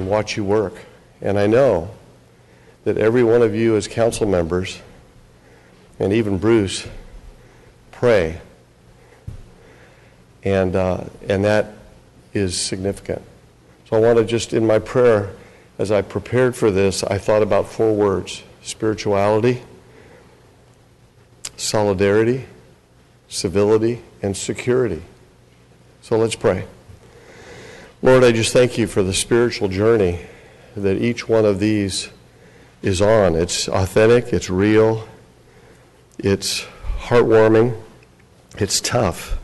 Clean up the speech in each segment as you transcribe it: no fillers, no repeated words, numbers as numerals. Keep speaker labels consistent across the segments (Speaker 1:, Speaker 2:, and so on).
Speaker 1: Watch you work. And I know that every one of you as council members, and even Bruce, pray. And that is significant. So I want to just, in my prayer, as I prepared for this, I thought about 4 words: spirituality, solidarity, civility, and security. So let's pray. Lord, I just thank you for the spiritual journey that each one of these is on. It's authentic, it's real, it's heartwarming, it's tough.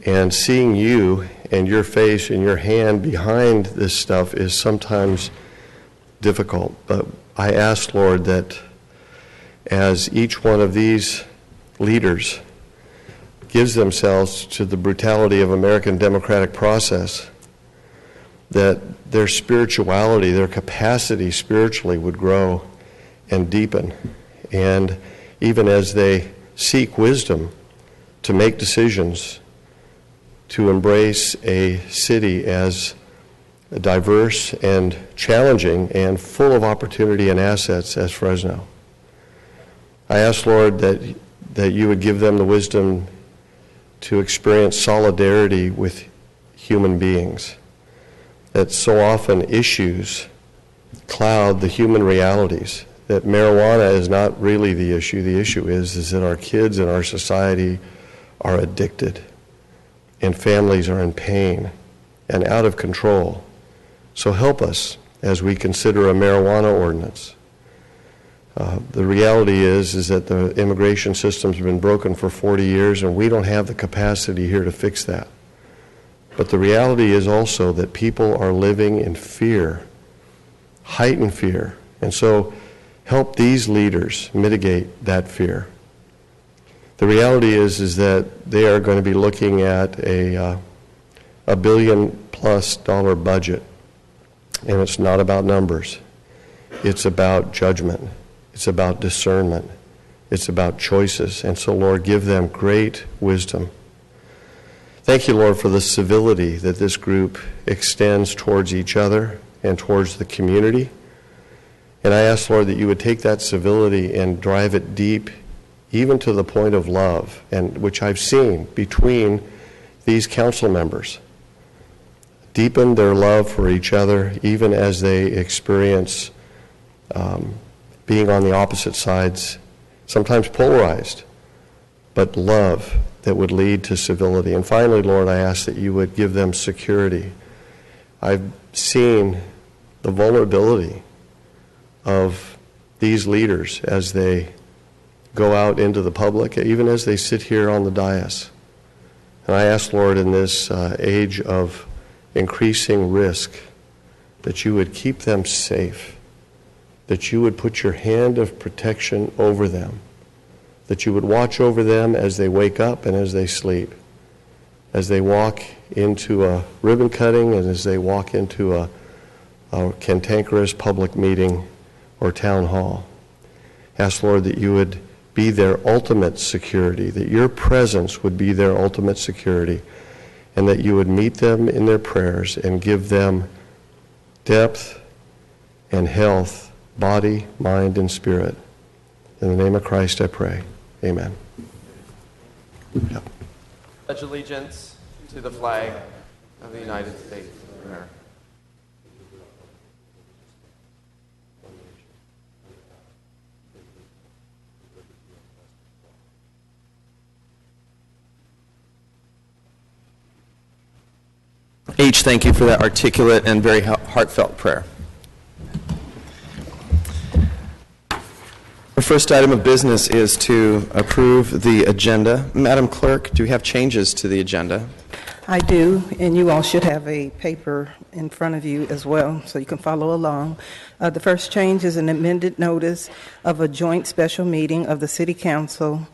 Speaker 1: And seeing you and your face and your hand behind this stuff is sometimes difficult. But I ask, Lord, that as each one of these leaders gives themselves to the brutality of American democratic process, that their spirituality, their capacity spiritually would grow and deepen. And even as they seek wisdom to make decisions, to embrace a city as diverse and challenging and full of opportunity and assets as Fresno. I ask, Lord, that you would give them the wisdom to experience solidarity with human beings. That so often issues cloud the human realities, that marijuana is not really the issue. The issue is that our kids in our society are addicted, and families are in pain and out of control. So help us as we consider a marijuana ordinance. The reality is that the immigration system's been broken for 40 years, and we don't have the capacity here to fix that. But the reality is also that people are living in fear, heightened fear. And so help these leaders mitigate that fear. The reality is that they are going to be looking at a $1 billion+ budget. And it's not about numbers. It's about judgment. It's about discernment. It's about choices. And so, Lord, give them great wisdom. Thank you, Lord, for the civility that this group extends towards each other and towards the community. And I ask, Lord, that you would take that civility and drive it deep, even to the point of love, and which I've seen between these council members. Deepen their love for each other, even as they experience being on the opposite sides, sometimes polarized, but love that would lead to civility. And finally, Lord, I ask that you would give them security. I've seen the vulnerability of these leaders as they go out into the public, even as they sit here on the dais. And I ask, Lord, in this age of increasing risk, that you would keep them safe, that you would put your hand of protection over them, that you would watch over them as they wake up and as they sleep, as they walk into a ribbon cutting and as they walk into a cantankerous public meeting or town hall. Ask, Lord, that you would be their ultimate security, that your presence would be their ultimate security, and that you would meet them in their prayers and give them depth and health, body, mind, and spirit. In the name of Christ I pray. Amen. Yep.
Speaker 2: Pledge allegiance to the flag of the United States of America.
Speaker 3: H, thank you for that articulate and very heartfelt prayer. first item of business is to approve the agenda. Madam Clerk, do we have changes to the agenda?
Speaker 4: I do, and you all should have a paper in front of you as well, so you can follow along. The first change is an amended notice of a joint special meeting of the City Council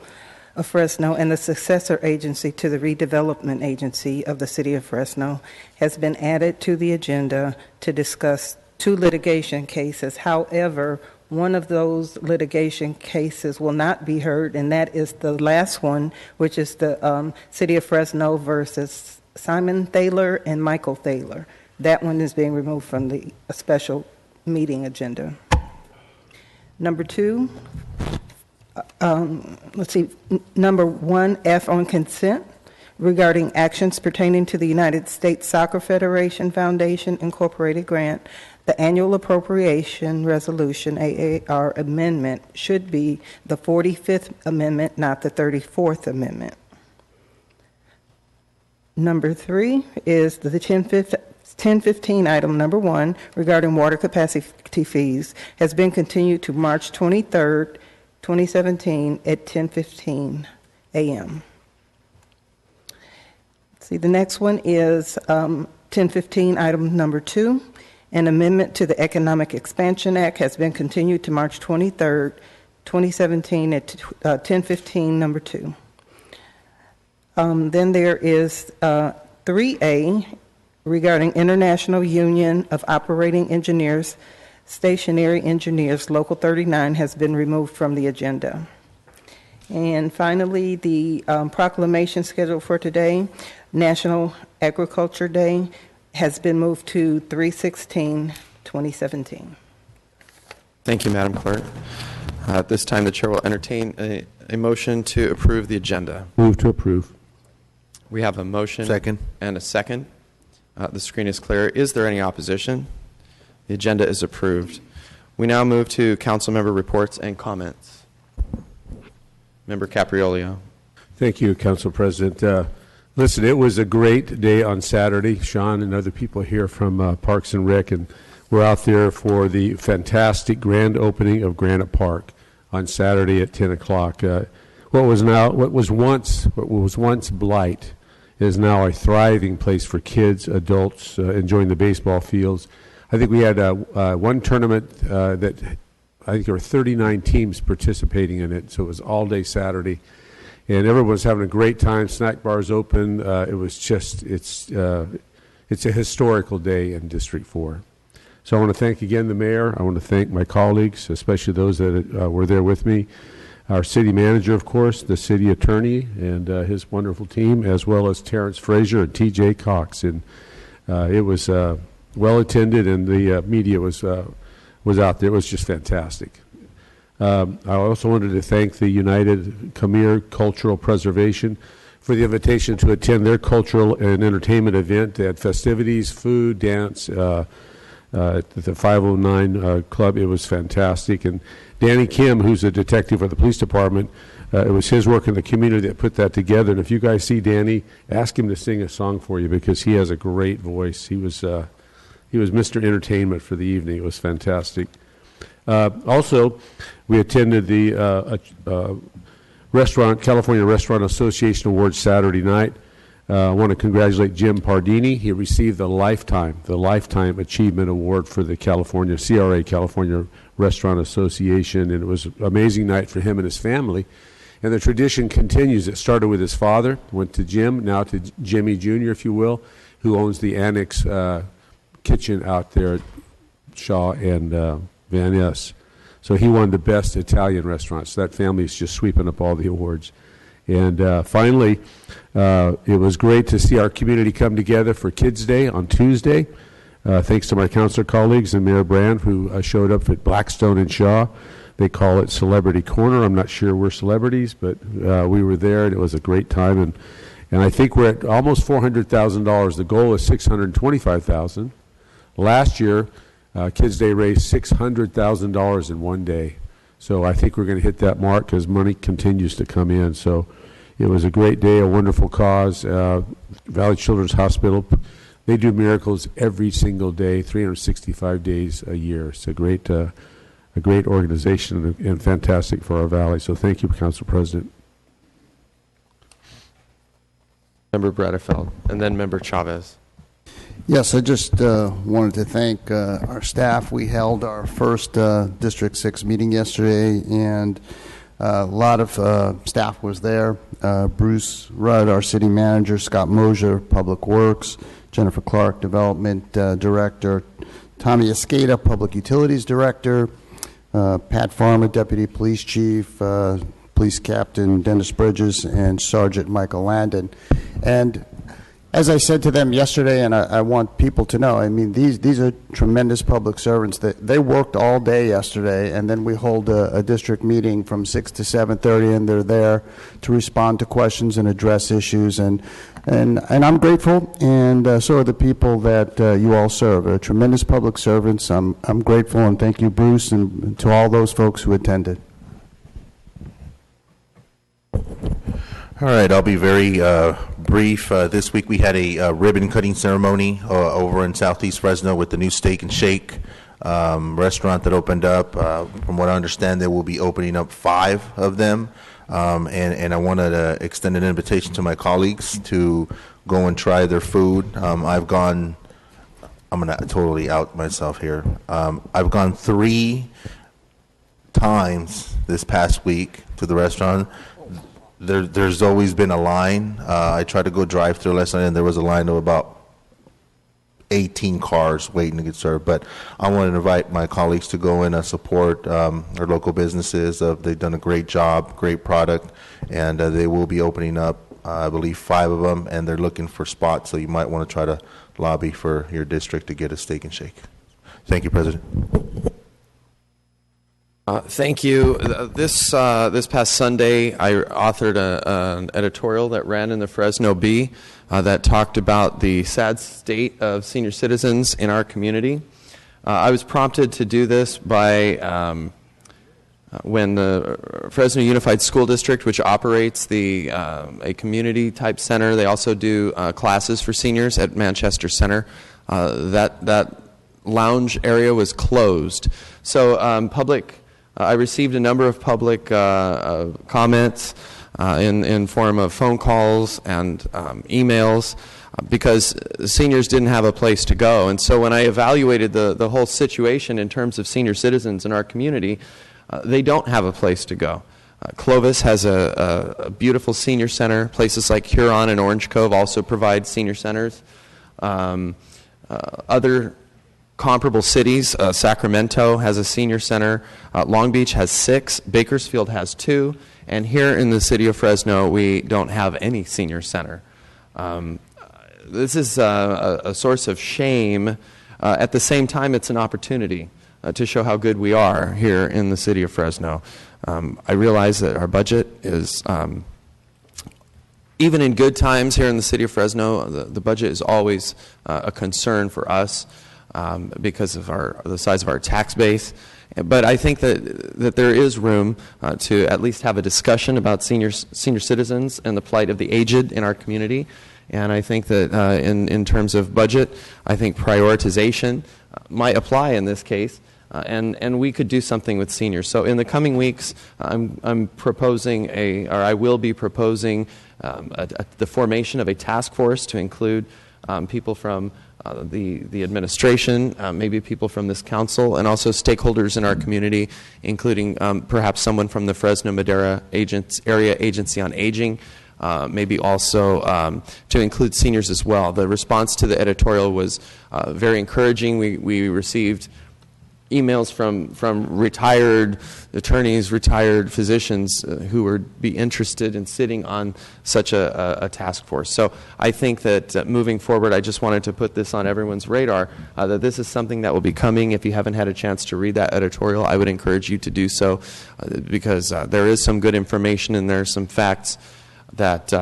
Speaker 4: of Fresno and the successor agency to the redevelopment agency of the City of Fresno has been added to the agenda to discuss 2 litigation cases. However, one of those litigation cases will not be heard, and that is the last one, which is the City of Fresno versus Simon Thaler and Michael Thaler. That one is being removed from the special meeting agenda. Number 2, number 1F on consent regarding actions pertaining to the United States Soccer Federation Foundation Incorporated grant. The annual appropriation resolution, AAR amendment, should be the 45th amendment, not the 34th amendment. Number 3 is the 1015 item number 1 regarding water capacity fees has been continued to March 23rd, 2017 at 10:15 a.m. See, the next one is 1015 item number 2. An amendment to the Economic Expansion Act has been continued to March 23rd, 2017 at 1015 number 2. Then there is 3A regarding International Union of Operating Engineers, Stationary Engineers, Local 39 has been removed from the agenda. And finally, the proclamation scheduled for today, National Agriculture Day, has been moved to 3/16/2017.
Speaker 3: Thank you, Madam Clerk. At this time, the Chair will entertain a motion to approve the agenda.
Speaker 5: Move to approve.
Speaker 3: We have a motion
Speaker 5: Second.
Speaker 3: and a second. The screen is clear. Is there any opposition? The agenda is approved. We now move to council member reports and comments. Member Capriolio.
Speaker 5: Thank you, Council President. Listen, it was a great day on Saturday. Sean and other people here from Parks and Rec, and we're out there for the fantastic grand opening of Granite Park on Saturday at 10 o'clock. What was once blight is now a thriving place for kids, adults enjoying the baseball fields. I think we had one tournament that I think there were 39 teams participating in it, so it was all day Saturday. And everyone was having a great time. Snack bars open. It was just, it's a historical day in District 4. So I want to thank again the mayor. I want to thank my colleagues, especially those that were there with me. Our city manager, of course, the city attorney and his wonderful team, as well as Terrence Frazier and T.J. Cox. And it was well attended, and the media was out there. It was just fantastic. I also wanted to thank the United Khmer Cultural Preservation for the invitation to attend their cultural and entertainment event. They had festivities, food, dance at the 509 Club. It was fantastic. And Danny Kim, who's a detective for the police department, it was his work in the community that put that together. And if you guys see Danny, ask him to sing a song for you because he has a great voice. He was Mr. Entertainment for the evening. It was fantastic. Also, we attended the California Restaurant Association Awards Saturday night. I want to congratulate Jim Pardini. He received the Lifetime Achievement Award for the CRA, California Restaurant Association, and it was an amazing night for him and his family. And the tradition continues. It started with his father, went to Jim, now to Jimmy Jr., if you will, who owns the Annex Kitchen out there at Shaw and Van Ness. So he won the best Italian restaurant. So that family is just sweeping up all the awards. And finally, it was great to see our community come together for Kids Day on Tuesday. Thanks to my councilor colleagues and Mayor Brand, who showed up at Blackstone and Shaw. They call it Celebrity Corner. I'm not sure we're celebrities, but we were there, and it was a great time. And I think we're at almost $400,000. The goal is $625,000. Last year, Kids Day raised $600,000 in one day. So I think we're going to hit that mark because money continues to come in. So it was a great day, a wonderful cause. Valley Children's Hospital, they do miracles every single day, 365 days a year. It's a great a great organization and fantastic for our valley. So thank you, Council President.
Speaker 3: Member Bredefeld, and then Member Chavez.
Speaker 6: Yes, I just wanted to thank our staff. We held our first District 6 meeting yesterday, and a lot of staff was there. Bruce Rudd, our city manager, Scott Mosier, Public Works, Jennifer Clark, Development Director, Tommy Escada, Public Utilities Director, Pat Farmer, Deputy Police Chief, Police Captain Dennis Bridges, and Sergeant Michael Landon. And as I said to them yesterday, and I want people to know, I mean, these are tremendous public servants. They worked all day yesterday, and then we hold a district meeting from 6 to 7:30, and they're there to respond to questions and address issues. And I'm grateful, and so are the people that you all serve. They're tremendous public servants. I'm grateful, and thank you, Bruce, and to all those folks who attended.
Speaker 7: All right, I'll be very brief. This week we had a ribbon cutting ceremony over in Southeast Fresno with the new Steak and Shake restaurant that opened up. From what I understand, they will be opening up 5 of them. And I wanted to extend an invitation to my colleagues to go and try their food. I'm going to totally out myself here. I've gone 3 times this past week to the restaurant. There's always been a line. I tried to go drive through last night, and there was a line of about 18 cars waiting to get served. But I want to invite my colleagues to go in and support our local businesses. They've done a great job, great product, and they will be opening up, I believe, 5 of them, and they're looking for spots, so you might want to try to lobby for your district to get a Steak and Shake. Thank you, President.
Speaker 3: Thank you. This past Sunday, I authored an editorial that ran in the Fresno Bee that talked about the sad state of senior citizens in our community. I was prompted to do this by when the Fresno Unified School District, which operates a community-type center, they also do classes for seniors at Manchester Center. That lounge area was closed. So I received a number of public comments in form of phone calls and emails because seniors didn't have a place to go. And so when I evaluated the whole situation in terms of senior citizens in our community, they don't have a place to go. Clovis has a beautiful senior center. Places like Huron and Orange Cove also provide senior centers. Other comparable cities, Sacramento has a senior center, Long Beach has 6, Bakersfield has 2, and here in the city of Fresno we don't have any senior center. This is a source of shame. At the same time, it's an opportunity to show how good we are here in the city of Fresno. I realize that our budget is, even in good times here in the city of Fresno, the budget is always a concern for us. Because of the size of our tax base. But I think that there is room to at least have a discussion about senior citizens and the plight of the aged in our community. And I think that in terms of budget, I think prioritization might apply in this case. And we could do something with seniors. So in the coming weeks, I'm proposing I will be proposing the formation of a task force to include people from the administration, maybe people from this council, and also stakeholders in our community, including perhaps someone from the Fresno Madera Area Agency on Aging, maybe also to include seniors as well. The response to the editorial was very encouraging. We received emails from retired attorneys, retired physicians who would be interested in sitting on such a task force. So I think that moving forward, I just wanted to put this on everyone's radar, that this is something that will be coming. If you haven't had a chance to read that editorial, I would encourage you to do so because there is some good information and there are some facts that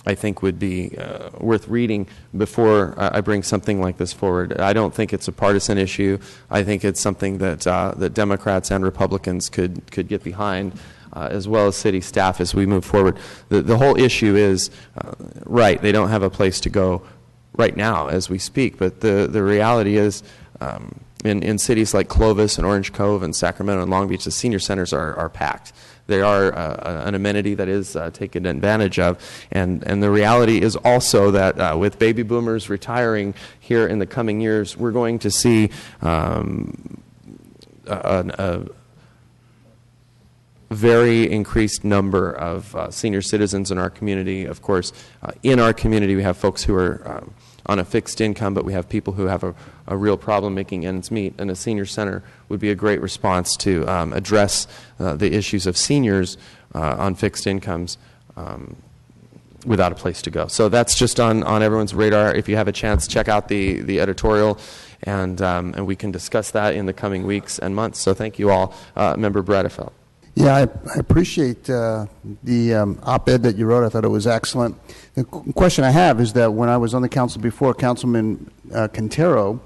Speaker 3: I think would be worth reading before I bring something like this forward. I don't think it's a partisan issue. I think it's something that that Democrats and Republicans could get behind, as well as city staff as we move forward. The whole issue is, right, they don't have a place to go right now as we speak, but the reality is in cities like Clovis and Orange Cove and Sacramento and Long Beach, the senior centers are packed. They are an amenity that is taken advantage of. And the reality is also that with baby boomers retiring here in the coming years, we're going to see a very increased number of senior citizens in our community. Of course, in our community, we have folks who are on a fixed income, but we have people who have a real problem making ends meet, and a senior center would be a great response to address the issues of seniors on fixed incomes without a place to go. So that's just on everyone's radar. If you have a chance, check out the editorial, and we can discuss that in the coming weeks and months. So thank you all. Member Bradefeld.
Speaker 6: Yeah, I appreciate the op-ed that you wrote. I thought it was excellent. The question I have is that when I was on the council before, Councilman Quintero,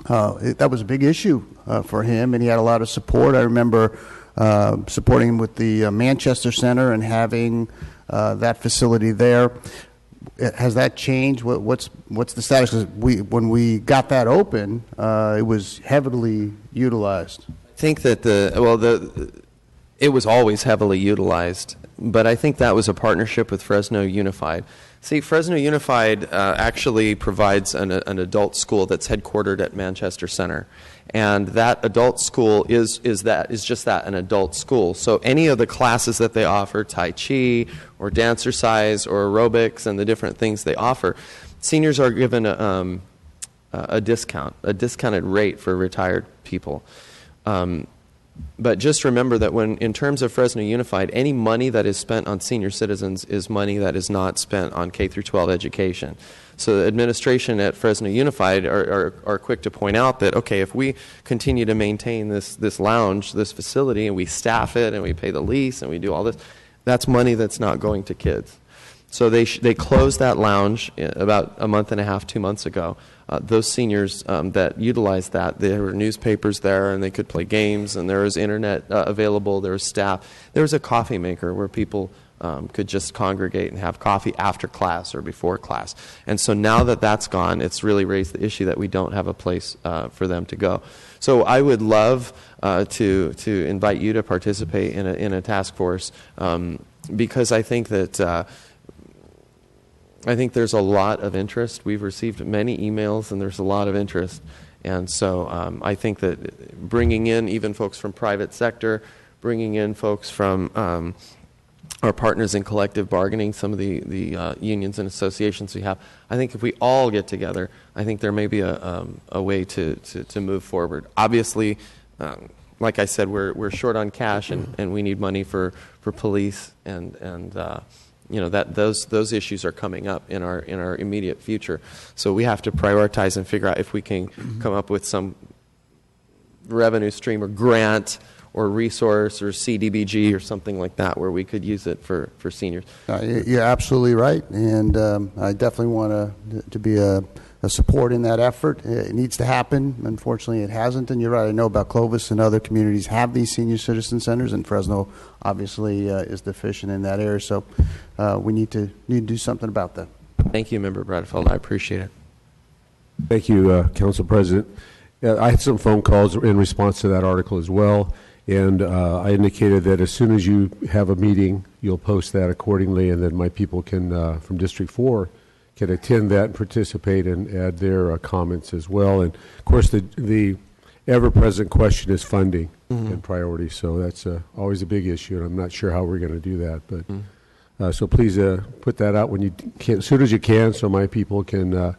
Speaker 6: that was a big issue for him, and he had a lot of support. I remember supporting him with the Manchester Center and having that facility there. Has that changed? What's the status? 'Cause when we got that open, it was heavily utilized.
Speaker 3: I think that it was always heavily utilized, but I think that was a partnership with Fresno Unified. See, Fresno Unified actually provides an adult school that's headquartered at Manchester Center, and that adult school is just that, an adult school. So any of the classes that they offer, Tai Chi or dancercise or aerobics and the different things they offer, seniors are given a discounted rate for retired people. But just remember that in terms of Fresno Unified, any money that is spent on senior citizens is money that is not spent on K through 12 education. So the administration at Fresno Unified are quick to point out that, okay, if we continue to maintain this lounge, this facility, and we staff it and we pay the lease and we do all this, that's money that's not going to kids. So they closed that lounge about a month and a half, 2 months ago. Those seniors that utilized that, there were newspapers there, and they could play games, and there was internet available, there was staff. There was a coffee maker where people could just congregate and have coffee after class or before class. And so now that that's gone, it's really raised the issue that we don't have a place for them to go. So I would love to invite you to participate in a task force because I think that I think there's a lot of interest. We've received many emails, and there's a lot of interest. And so I think that bringing in even folks from private sector, bringing in folks from our partners in collective bargaining, some of the unions and associations we have, I think if we all get together, I think there may be a way to move forward. Obviously, like I said, we're short on cash, and we need money for police and that those issues are coming up in our immediate future. So we have to prioritize and figure out if we can come up with some revenue stream or grant or resource or CDBG or something like that where we could use it for seniors.
Speaker 6: You're absolutely right, and I definitely want to be a support in that effort. It needs to happen. Unfortunately, it hasn't, and you're right. I know about Clovis and other communities have these senior citizen centers, and Fresno obviously is deficient in that area, so we need to do something about that.
Speaker 3: Thank you, Member Bradefeld. I appreciate it.
Speaker 5: Thank you, Council President. I had some phone calls in response to that article as well, and I indicated that as soon as you have a meeting, you'll post that accordingly, and then my people can, from District 4, can attend that and participate and add their comments as well. And, of course, the ever-present question is funding and priorities, so that's always a big issue, and I'm not sure how we're going to do that. But so please put that out when you can, as soon as you can, so my people can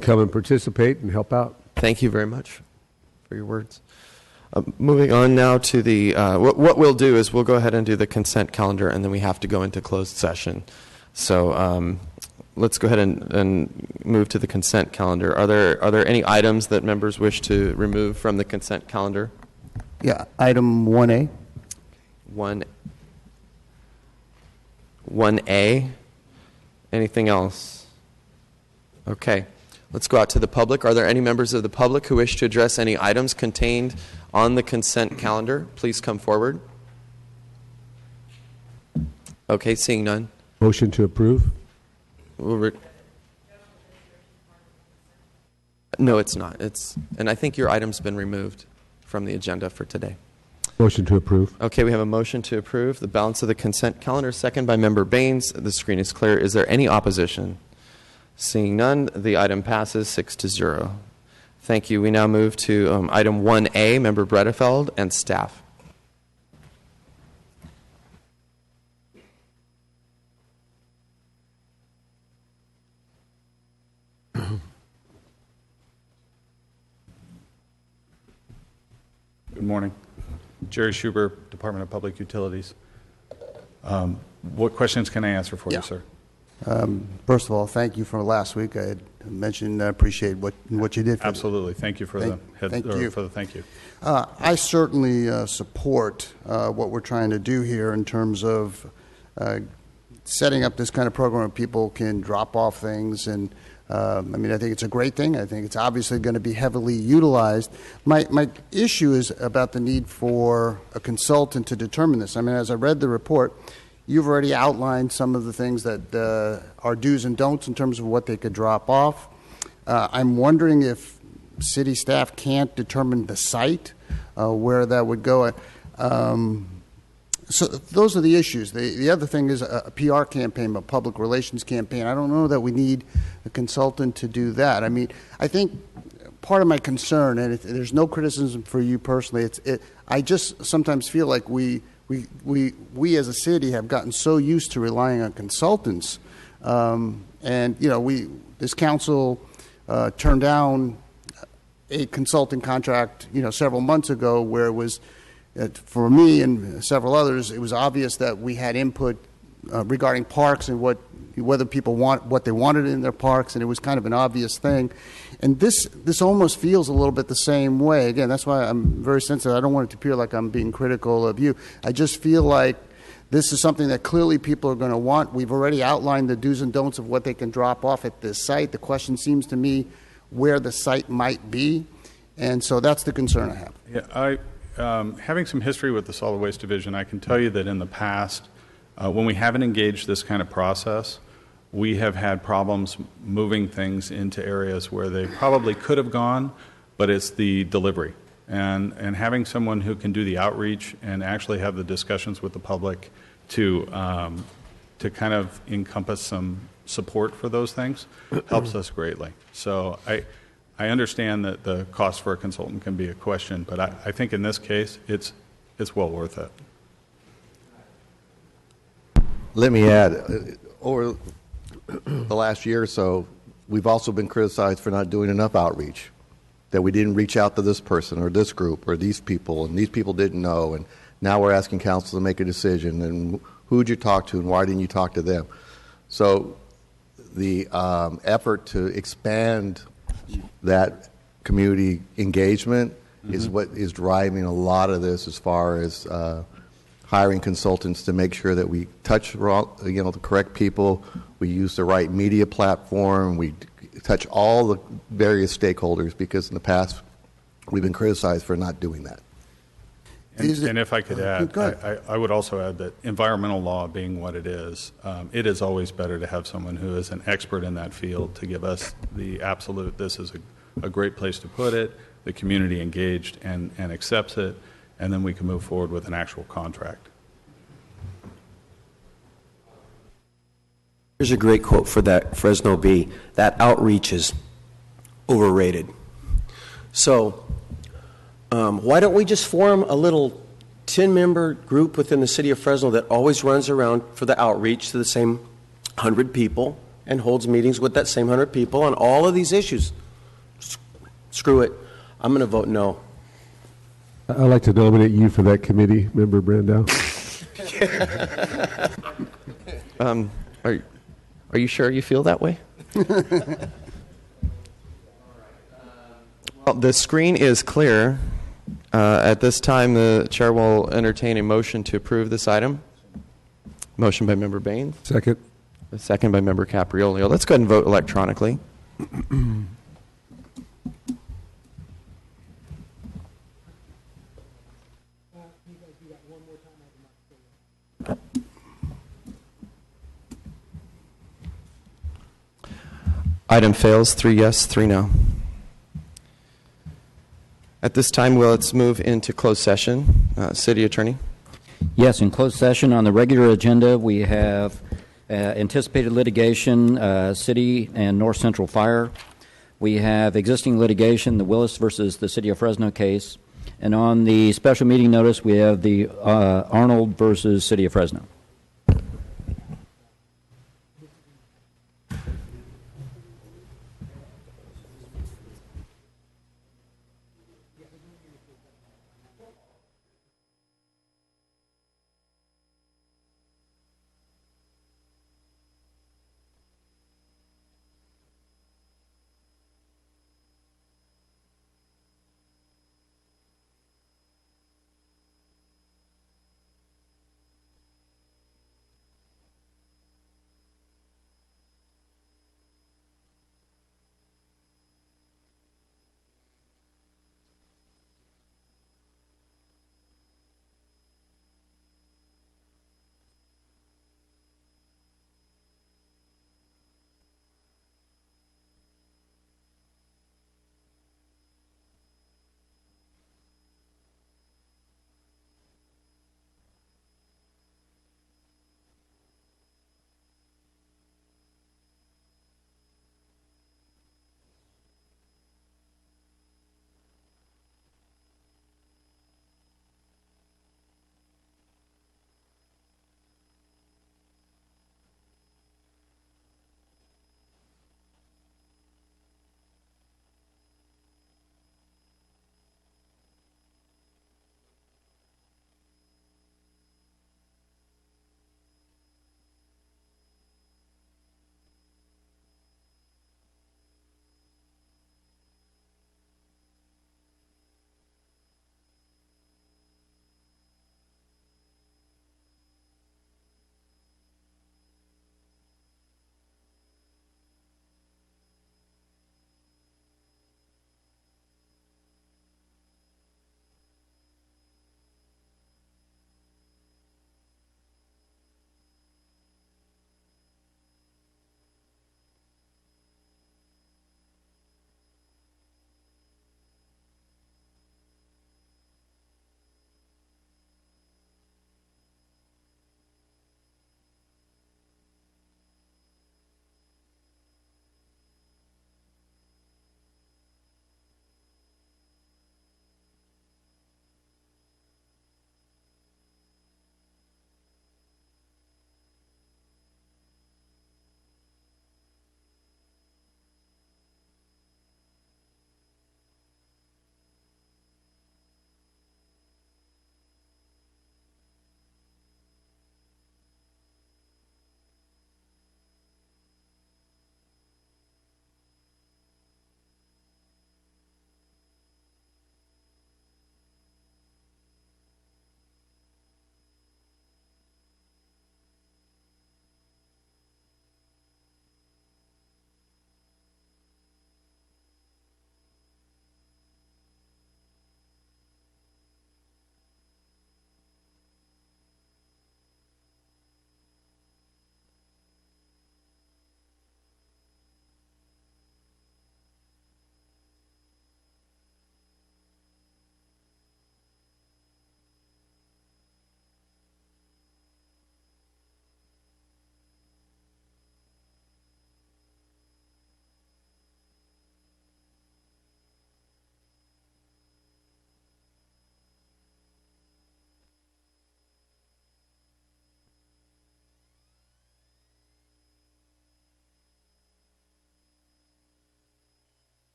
Speaker 5: come and participate and help out.
Speaker 3: Thank you very much for your words. Moving on now to the what we'll do is we'll go ahead and do the consent calendar, and then we have to go into closed session. So let's go ahead and move to the consent calendar. Are there any items that members wish to remove from the consent calendar?
Speaker 6: Yeah, item 1A.
Speaker 3: 1A. Anything else? Okay. Let's go out to the public. Are there any members of the public who wish to address any items contained on the consent calendar? Please come forward. Okay, seeing none.
Speaker 5: Motion to approve.
Speaker 3: No, it's not. And I think your item's been removed from the agenda for today.
Speaker 5: Motion to approve.
Speaker 3: Okay, we have a motion to approve the balance of the consent calendar, second by Member Baines. The screen is clear. Is there any opposition? Seeing none, the item passes 6-0. Thank you. We now move to item 1A, Member Bredefeld and staff.
Speaker 8: Good morning. Jerry Schuber, Department of Public Utilities. What questions can I answer for you, sir?
Speaker 6: First of all, thank you for last week. I had mentioned I appreciate what you did for
Speaker 8: Absolutely. Thank you for the
Speaker 6: thank you.
Speaker 8: thank you.
Speaker 6: I certainly support what we're trying to do here in terms of setting up this kind of program where people can drop off things. And I think it's a great thing. I think it's obviously going to be heavily utilized. My issue is about the need for a consultant to determine this. As I read the report, you've already outlined some of the things that are do's and don'ts in terms of what they could drop off. I'm wondering if city staff can't determine the site where that would go. So those are the issues. The other thing is a PR campaign, a public relations campaign. I don't know that we need a consultant to do that. I think part of my concern, and there's no criticism for you personally, I just sometimes feel like we as a city have gotten so used to relying on consultants, this council turned down a consulting contract, several months ago, where it was, for me and several others, it was obvious that we had input regarding parks and whether people what they wanted in their parks, and it was kind of an obvious thing. And this almost feels a little bit the same way. Again, that's why I'm very sensitive. I don't want it to appear like I'm being critical of you. I just feel like this is something that clearly people are going to want. We've already outlined the do's and don'ts of what they can drop off at this site. The question seems to me where the site might be, and so that's the concern I have.
Speaker 8: Yeah, having some history with the Solid Waste Division, I can tell you that in the past, when we haven't engaged this kind of process, we have had problems moving things into areas where they probably could have gone, but it's the delivery. And having someone who can do the outreach and actually have the discussions with the public to kind of encompass some support for those things helps us greatly. So I understand that the cost for a consultant can be a question, but I think in this case, it's well worth it.
Speaker 9: Let me add, over the last year or so, we've also been criticized for not doing enough outreach, that we didn't reach out to this person or this group or these people, and these people didn't know, and now we're asking council to make a decision, and who did you talk to and why didn't you talk to them? So the effort to expand that community engagement is what is driving a lot of this, as far as hiring consultants to make sure that we touch the correct people, we use the right media platform, we touch all the various stakeholders, because in the past we've been criticized for not doing that.
Speaker 8: And if I could add, I would also add that environmental law being what it is always better to have someone who is an expert in that field to give us the absolute, this is a great place to put it, the community engaged and accepts it, and then we can move forward with an actual contract.
Speaker 10: Here's a great quote for that Fresno Bee. That outreach is overrated. So why don't we just form a little 10-member group within the city of Fresno that always runs around for the outreach to the same 100 people and holds meetings with that same 100 people on all of these issues? Screw it. I'm going to vote no.
Speaker 5: I'd like to nominate you for that committee, Member Brandow.
Speaker 3: Are you sure you feel that way? Well, the screen is clear. At this time, the chair will entertain a motion to approve this item. Motion by Member Baines.
Speaker 5: Second.
Speaker 3: A second by Member Capriolio. Let's go ahead and vote electronically. Item fails, 3 yes, 3 no. At this time, let's move into closed session. City Attorney.
Speaker 11: Yes, in closed session on the regular agenda, we have anticipated litigation, City and North Central Fire. We have existing litigation, the Willis versus the City of Fresno case. And on the special meeting notice, we have the Arnold versus City of Fresno.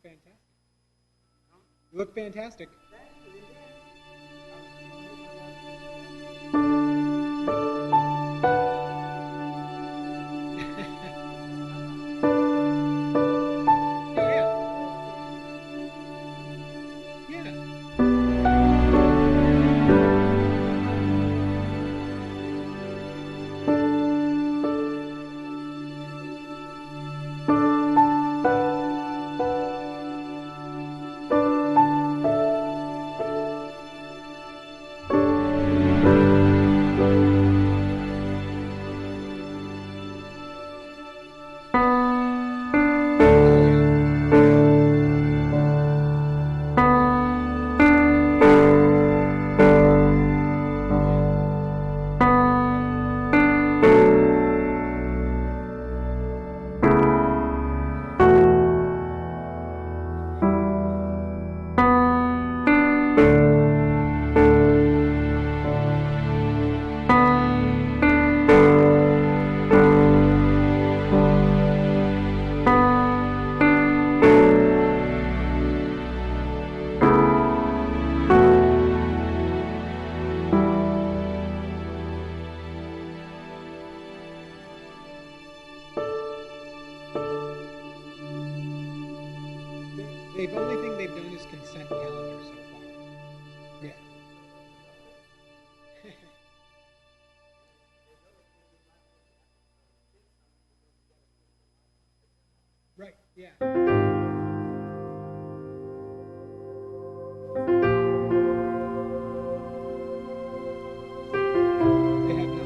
Speaker 12: fantastic. You look fantastic. The only thing they've done is consent calendar so far. Yeah. Right, yeah. They have not.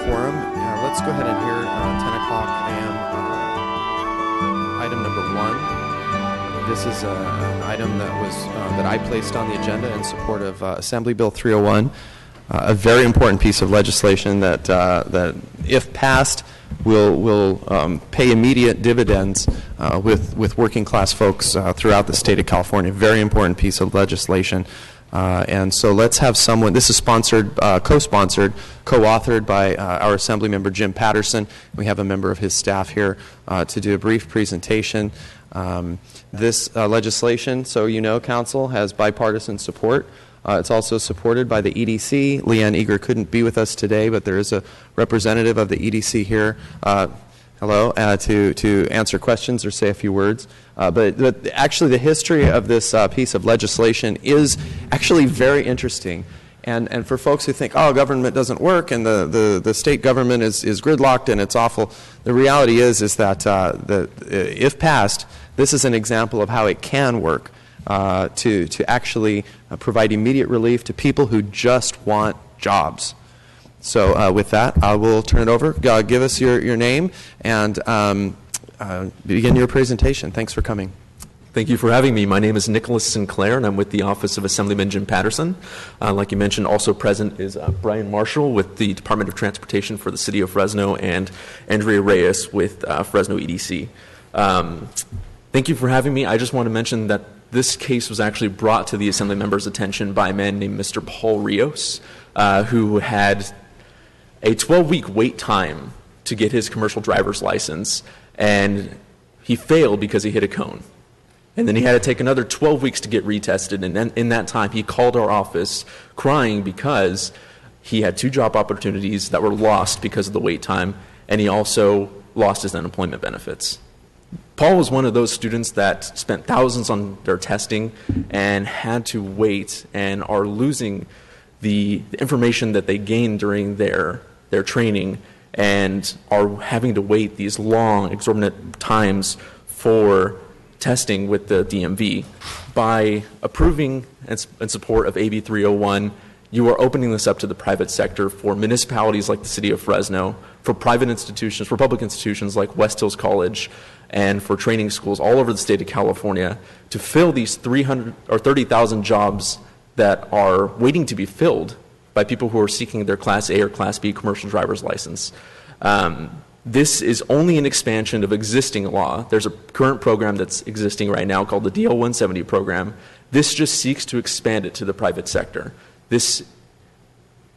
Speaker 3: quorum. Let's go ahead and hear 10 o'clock a.m. Item number 1. This is an item that I placed on the agenda in support of Assembly Bill 301, a very important piece of legislation that if passed, will pay immediate dividends with working class folks throughout the state of California. Very important piece of legislation. And so let's have someone, this is sponsored, co-sponsored, co-authored by our Assembly member Jim Patterson. We have a member of his staff here to do a brief presentation. This legislation, so you know, Council, has bipartisan support. It's also supported by the EDC. Leanne Eager couldn't be with us today, but there is a representative of the EDC here. Hello, to answer questions or say a few words. But actually the history of this piece of legislation is actually very interesting. And for folks who think, oh, government doesn't work and the state government is gridlocked and it's awful, the reality is that if passed, this is an example of how it can work to actually provide immediate relief to people who just want jobs. So with that, I will turn it over. Give us your name and begin your presentation. Thanks for coming.
Speaker 13: Thank you for having me. My name is Nicholas Sinclair, and I'm with the Office of Assemblyman Jim Patterson. Like you mentioned, also present is Brian Marshall with the Department of Transportation for the City of Fresno, and Andrea Reyes with Fresno EDC. Thank you for having me. I just want to mention that this case was actually brought to the Assembly members' attention by a man named Mr. Paul Rios, who had a 12-week wait time to get his commercial driver's license, and he failed because he hit a cone. And then he had to take another 12 weeks to get retested, and then in that time he called our office crying because he had 2 job opportunities that were lost because of the wait time, and he also lost his unemployment benefits. Paul was one of those students that spent thousands on their testing and had to wait and are losing the information that they gained during their training and are having to wait these long, exorbitant times for testing with the DMV. By approving and support of AB 301, you are opening this up to the private sector for municipalities like the City of Fresno, for private institutions, for public institutions like West Hills College, and for training schools all over the state of California to fill these 300 or 30,000 jobs that are waiting to be filled by people who are seeking their Class A or Class B commercial driver's license. This is only an expansion of existing law. There's a current program that's existing right now called the DL 170 program. This just seeks to expand it to the private sector. This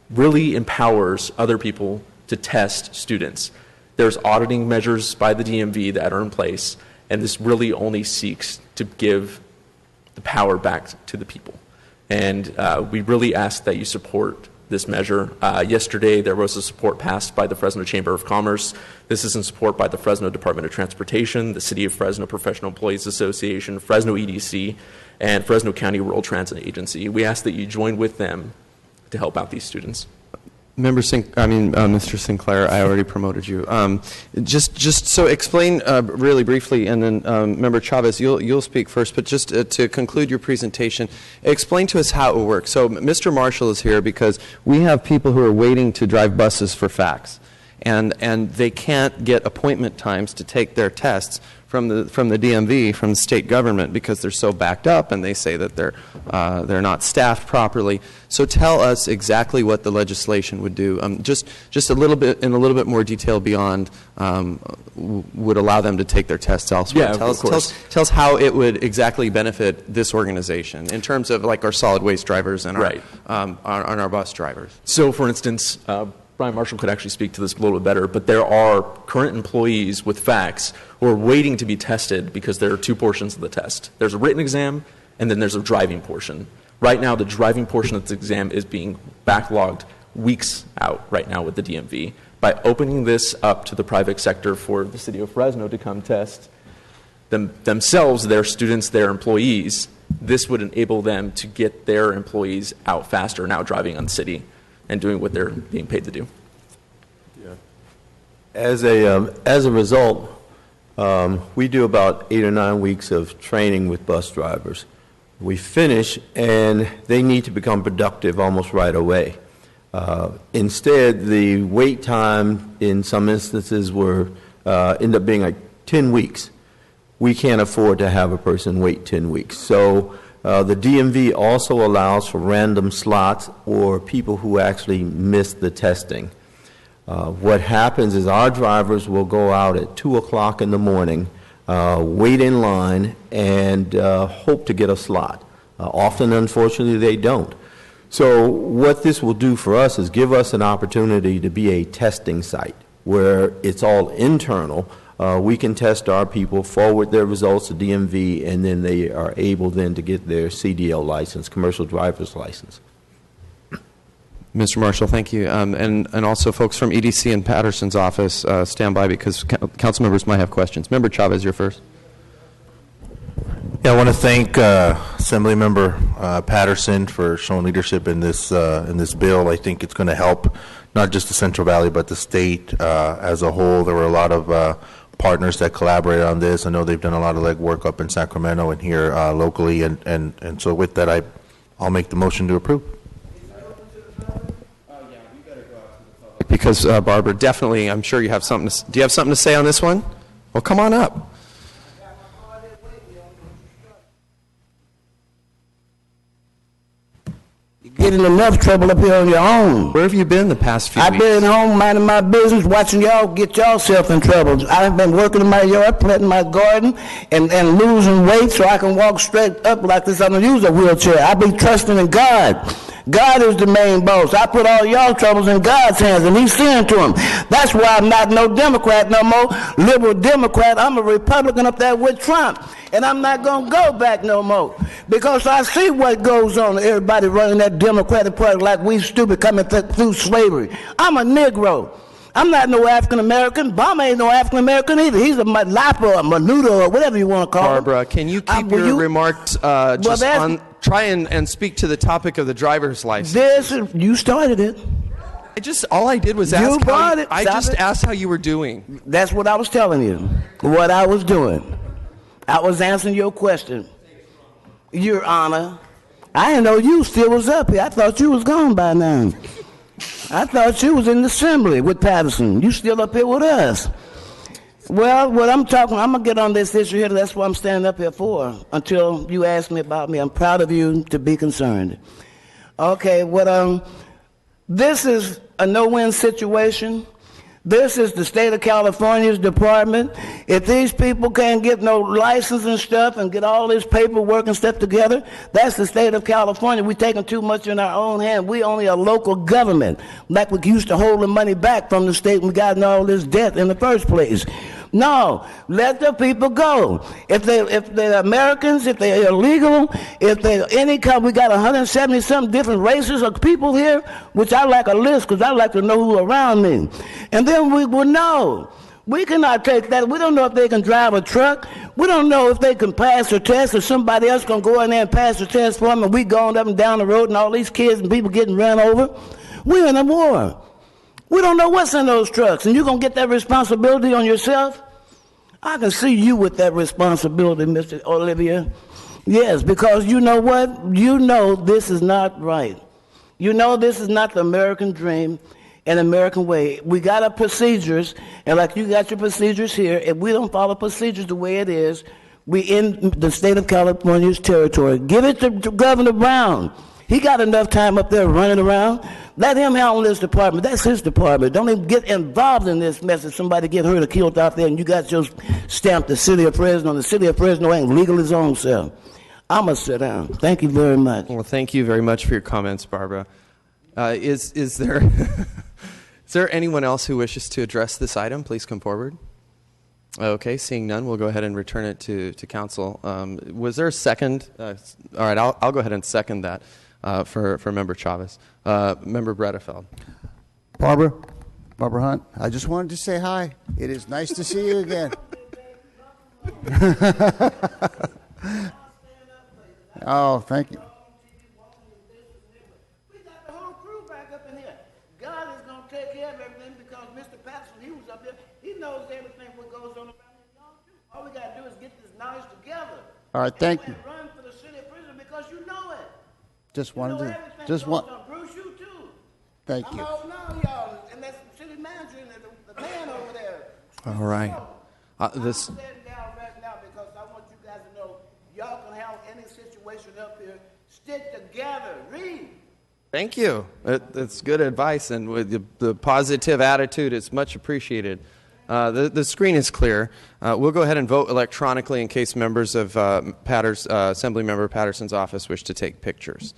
Speaker 13: really empowers other people to test students. There's auditing measures by the DMV that are in place, and this really only seeks to give the power back to the people. And we really ask that you support this measure. Yesterday, there was a support passed by the Fresno Chamber of Commerce. This is in support by the Fresno Department of Transportation, the City of Fresno Professional Employees Association, Fresno EDC, and Fresno County Rural Transit Agency. We ask that you join with them to help out these students.
Speaker 3: Mr. Sinclair, I already promoted you. Just so explain really briefly, and then Member Chavez, you'll speak first. But just to conclude your presentation, explain to us how it works. So Mr. Marshall is here because we have people who are waiting to drive buses for FACTS, and they can't get appointment times to take their tests from the DMV, from the state government, because they're so backed up, and they say that they're not staffed properly. So tell us exactly what the legislation would do. Just a little bit in a little bit more detail beyond would allow them to take their tests elsewhere.
Speaker 13: Yeah,
Speaker 3: Tell us how it would exactly benefit this organization in terms of like our solid waste drivers and our bus drivers.
Speaker 13: So, for instance, Brian Marshall could actually speak to this a little bit better, but there are current employees with FACTS who are waiting to be tested because there are 2 portions of the test. There's a written exam, and then there's a driving portion. Right now, the driving portion of the exam is being backlogged weeks out right now with the DMV. By opening this up to the private sector for the City of Fresno to come test themselves, their students, their employees, this would enable them to get their employees out faster and out driving on the city and doing what they're being paid to do.
Speaker 14: Yeah. As a result, we do about 8 or 9 weeks of training with bus drivers. We finish, and they need to become productive almost right away. Instead, the wait time in some instances end up being like 10 weeks. We can't afford to have a person wait 10 weeks. So the DMV also allows for random slots or people who actually miss the testing. What happens is our drivers will go out at 2 o'clock in the morning, wait in line, and hope to get a slot. Often, unfortunately, they don't. So what this will do for us is give us an opportunity to be a testing site where it's all internal. We can test our people, forward their results to DMV, and then they are able then to get their CDL license, commercial driver's license.
Speaker 3: Mr. Marshall, thank you. And also folks from EDC and Patterson's office, stand by because council members might have questions. Member Chavez, you're first.
Speaker 7: Yeah, I want to thank Assemblymember Patterson for showing leadership in this bill. I think it's going to help not just the Central Valley but the state as a whole. There were a lot of partners that collaborated on this. I know they've done a lot of legwork up in Sacramento and here locally, and so with that, I'll make the motion to approve.
Speaker 3: Because Barbara, definitely, I'm sure you have something. Do you have something to say on this one? Well, come on up.
Speaker 15: Get in enough trouble up here on your own.
Speaker 3: Where have you been the past few weeks?
Speaker 15: I've been home minding my business, watching y'all get yourself in trouble. I've been working in my yard, planting my garden, and losing weight so I can walk straight up like this. I don't use a wheelchair. I be trusting in God. God is the main boss. I put all y'all troubles in God's hands, and he's seeing to them. That's why I'm not no Democrat no more, liberal Democrat. I'm a Republican up there with Trump, and I'm not going to go back no more because I see what goes on. Everybody running that Democratic Party like we stupid coming through slavery. I'm a Negro. I'm not no African-American. Obama ain't no African-American either. He's a mulatto or menudo or whatever you want to call him.
Speaker 3: Barbara, can you keep your remarks just on... Try and speak to the topic of the driver's license.
Speaker 15: You started it.
Speaker 3: All I did was ask. I just asked how you were doing.
Speaker 15: That's what I was telling you. What I was doing. I was answering your question. Your Honor, I didn't know you still was up here. I thought you was gone by now. I thought you was in the assembly with Patterson. You still up here with us. Well, what I'm going to get on this issue here. That's what I'm standing up here for until you ask me about me. I'm proud of you to be concerned. Okay, this is a no-win situation. This is the state of California's department. If these people can't get no license and stuff and get all this paperwork and stuff together, that's the state of California. We're taking too much in our own hand. We only a local government, like we used to hold the money back from the state and we got in all this debt in the first place. No, let the people go. If they're Americans, if they're illegal, if they're any kind, we got 170-something different races of people here, which I like a list because I like to know who around me. And then we will know. We cannot take that. We don't know if they can drive a truck. We don't know if they can pass the test or somebody else going to go in there and pass the test for them and we going up and down the road and all these kids and people getting run over. We're in a war. We don't know what's in those trucks, and you're going to get that responsibility on yourself? I can see you with that responsibility, Mr. Olivia. Yes, because you know what? You know this is not right. You know this is not the American dream and American way. We got our procedures, and like you got your procedures here, if we don't follow procedures the way it is, we in the state of California's territory. Give it to Governor Brown. He got enough time up there running around. Let him handle this department. That's his department. Don't even get involved in this mess if somebody get hurt or killed out there and you got your stamp the city of Fresno. The city of Fresno ain't legal his own self. I'm going to sit down. Thank you very much.
Speaker 3: Well, thank you very much for your comments, Barbara. Is there is there anyone else who wishes to address this item? Please come forward. Okay, seeing none, we'll go ahead and return it to council. Was there a second? All right, I'll go ahead and second that. For Member Chavez. Member Bredefeld.
Speaker 6: Barbara Hunt, I just wanted to say hi. It is nice to see you again. Oh, thank you.
Speaker 15: We got the whole crew back up in here. God is going to take care of everything because Mr. Patterson, he was up there. He knows everything what goes on around here. All we got to do is get this knowledge together.
Speaker 6: All right, thank you.
Speaker 15: Run for the city of prison because you know it.
Speaker 6: Just wanted to, just want.
Speaker 15: Bruce, you too.
Speaker 6: Thank
Speaker 15: I'm
Speaker 6: you.
Speaker 15: holding on, y'all, and that's the city manager and the man over there.
Speaker 3: All right. This.
Speaker 15: I'm standing down right now because I want you guys to know y'all can have any situation up here. Stick together. Read.
Speaker 3: Thank you. That's good advice, and with the positive attitude, it's much appreciated. The screen is clear. We'll go ahead and vote electronically in case members of Assemblymember Patterson's office wish to take pictures.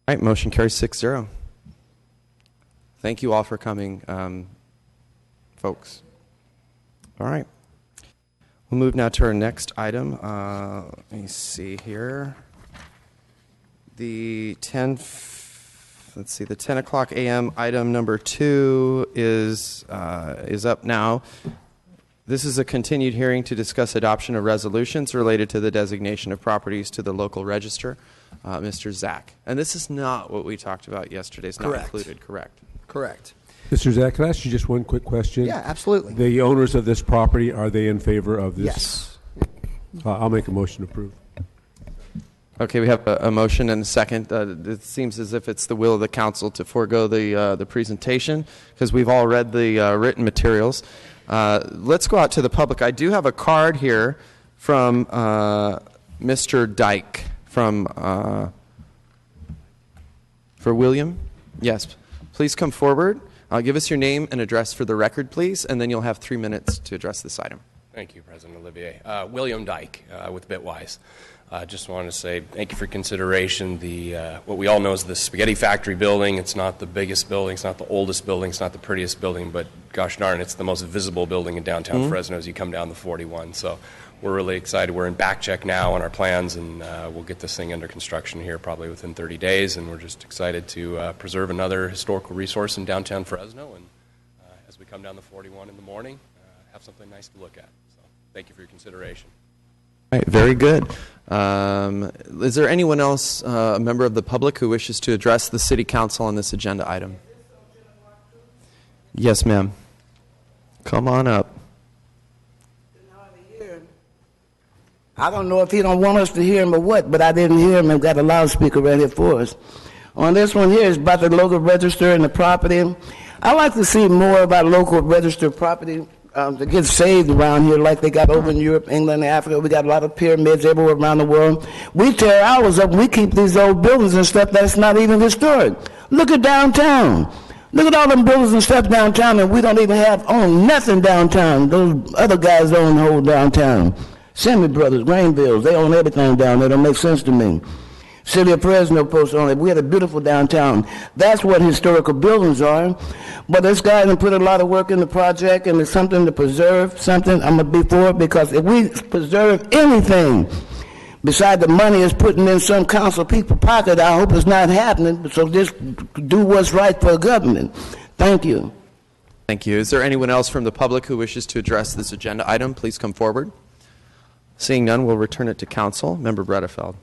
Speaker 3: All right, motion carries 6-0. Thank you all for coming, folks. All right. We'll move now to our next item. Let me see here. The 10 o'clock a.m. item number 2 is up now. This is a continued hearing to discuss adoption of resolutions related to the designation of properties to the local register. Mr. Zach. And this is not what we talked about yesterday. It's not included, correct?
Speaker 16: Correct.
Speaker 5: Mr. Zach, can I ask you just one quick question?
Speaker 16: Yeah, absolutely.
Speaker 5: The owners of this property, are they in favor of this?
Speaker 16: Yes.
Speaker 5: I'll make a motion to approve.
Speaker 3: Okay, we have a motion and a second. It seems as if it's the will of the council to forego the presentation because we've all read the written materials. Let's go out to the public. I do have a card here from Mr. Dyke for William. Yes, please come forward. Give us your name and address for the record, please, and then you'll have 3 minutes to address this item.
Speaker 17: Thank you, President Olivier. William Dyke with Bitwise. Just wanted to say thank you for consideration. What we all know is the Spaghetti Factory building. It's not the biggest building. It's not the oldest building. It's not the prettiest building. But gosh darn, it's the most visible building in downtown Fresno as you come down the 41. So we're really excited. We're in back check now on our plans, and we'll get this thing under construction here probably within 30 days. And we're just excited to preserve another historical resource in downtown Fresno. And as we come down the 41 in the morning, have something nice to look at. So thank you for your consideration.
Speaker 3: All right, very good. Is there anyone else, a member of the public, who wishes to address the City Council on this agenda item? Yes, ma'am. Come on up.
Speaker 15: I don't know if he don't want us to hear him or what, but I didn't hear him and got a loudspeaker right here for us. On this one here is about the local register and the property. I like to see more about local register property to get saved around here like they got over in Europe, England, and Africa. We got a lot of pyramids everywhere around the world. We tear ours up and we keep these old buildings and stuff that's not even historic. Look at downtown. Look at all them buildings and stuff downtown, and we don't even own nothing downtown. Those other guys own the whole downtown. Semi Brothers, Grainvilles, they own everything down there. Don't make sense to me. City of Fresno post on it. We had a beautiful downtown. That's what historical buildings are. But this guy done put a lot of work in the project, and it's something to preserve, something I'm going to be for it, because if we preserve anything beside the money is putting in some council people's pocket, I hope it's not happening. So just do what's right for the government. Thank you.
Speaker 3: Thank you. Is there anyone else from the public who wishes to address this agenda item? Please come forward. Seeing none, we'll return it to council. Member Bredefeld.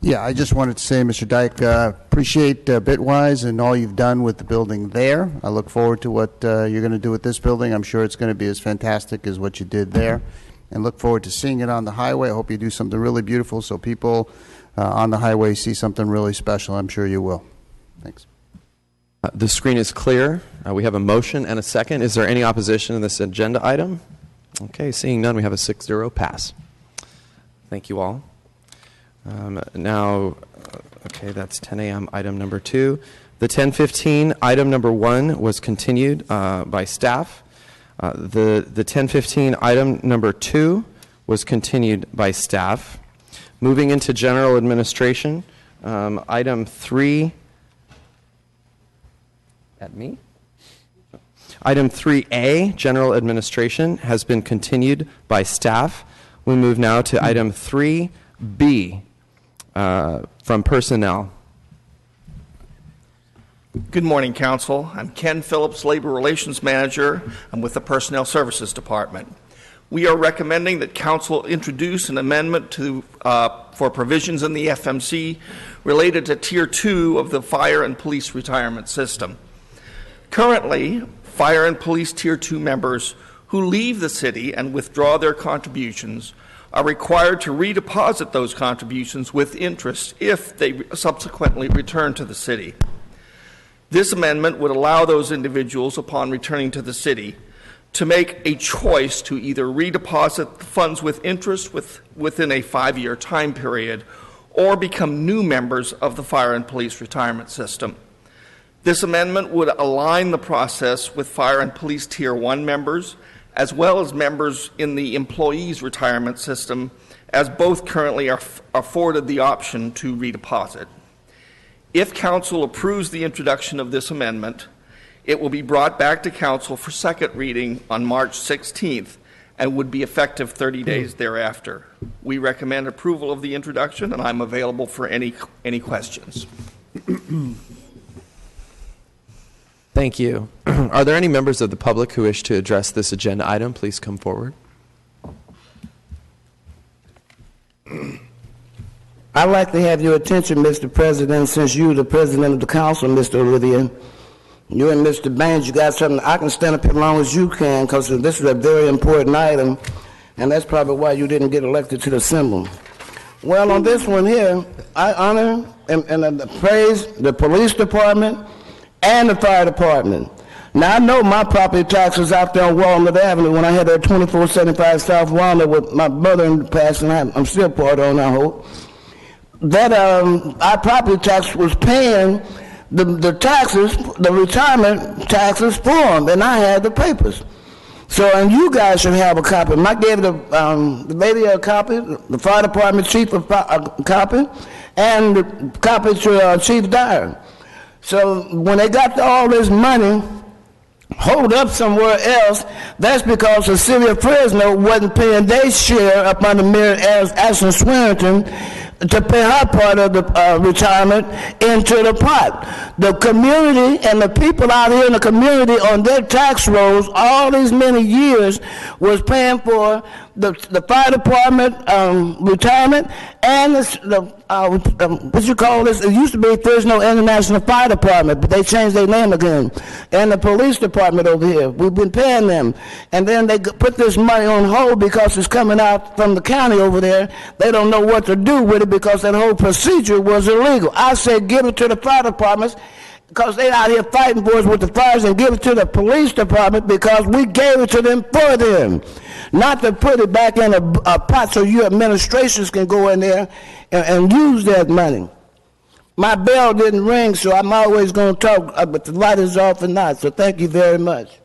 Speaker 6: Yeah, I just wanted to say, Mr. Dyke, appreciate Bitwise and all you've done with the building there. I look forward to what you're going to do with this building. I'm sure it's going to be as fantastic as what you did there. And look forward to seeing it on the highway. I hope you do something really beautiful so people on the highway see something really special. I'm sure you will. Thanks.
Speaker 3: The screen is clear. We have a motion and a second. Is there any opposition to this agenda item? Okay, seeing none, we have a 6-0 pass. Thank you all. Now, okay, that's 10 a.m. item number 2. The 10:15 item number 1 was continued by staff. The 10:15 item number 2 was continued by staff. Moving into general administration, item 3. At me? Item 3A, general administration, has been continued by staff. We move now to item 3B from personnel.
Speaker 18: Good morning, Council. I'm Ken Phillips, Labor Relations Manager. I'm with the Personnel Services Department. We are recommending that Council introduce an amendment for provisions in the FMC related to Tier 2 of the Fire and Police Retirement System. Currently, Fire and Police Tier 2 members who leave the city and withdraw their contributions are required to redeposit those contributions with interest if they subsequently return to the city. This amendment would allow those individuals, upon returning to the city, to make a choice to either redeposit the funds with interest within a 5-year time period or become new members of the Fire and Police Retirement System. This amendment would align the process with Fire and Police Tier 1 members, as well as members in the Employees Retirement System, as both currently are afforded the option to redeposit. If Council approves the introduction of this amendment, it will be brought back to Council for second reading on March 16th and would be effective 30 days thereafter. We recommend approval of the introduction, and I'm available for any questions.
Speaker 3: Thank you. Are there any members of the public who wish to address this agenda item? Please come forward.
Speaker 15: I'd like to have your attention, Mr. President, since you're the president of the council, Mr. Olivier. You and Mr. Baines, you got something. I can stand up here as long as you can, because this is a very important item, and that's probably why you didn't get elected to the assembly. Well, on this one here, I honor and praise the police department and the fire department. Now, I know my property taxes out there on Walnut Avenue when I had that 2475 South Walnut with my brother in the past, and I'm still part on, I hope. That our property tax was paying the taxes, the retirement taxes for them, and I had the papers. So, and you guys should have a copy. I gave the lady a copy, the fire department chief a copy, and the copy to Chief Dyer. So when they got all this money hold up somewhere else, that's because the city of Fresno wasn't paying their share up under Mayor Ashton Swearington to pay her part of the retirement into the pot. The community and the people out here in the community on their tax rolls all these many years was paying for the fire department retirement and what you call this? It used to be Fresno International Fire Department, but they changed their name again. And the police department over here, we've been paying them. And then they put this money on hold because it's coming out from the county over there. They don't know what to do with it because that whole procedure was illegal. I said give it to the fire departments because they out here fighting for us with the fires, and give it to the police department because we gave it to them for them. Not to put it back in a pot so your administrations can go in there and use that money. My bell didn't ring, so I'm always going to talk, but the light is off and not, so thank you very much.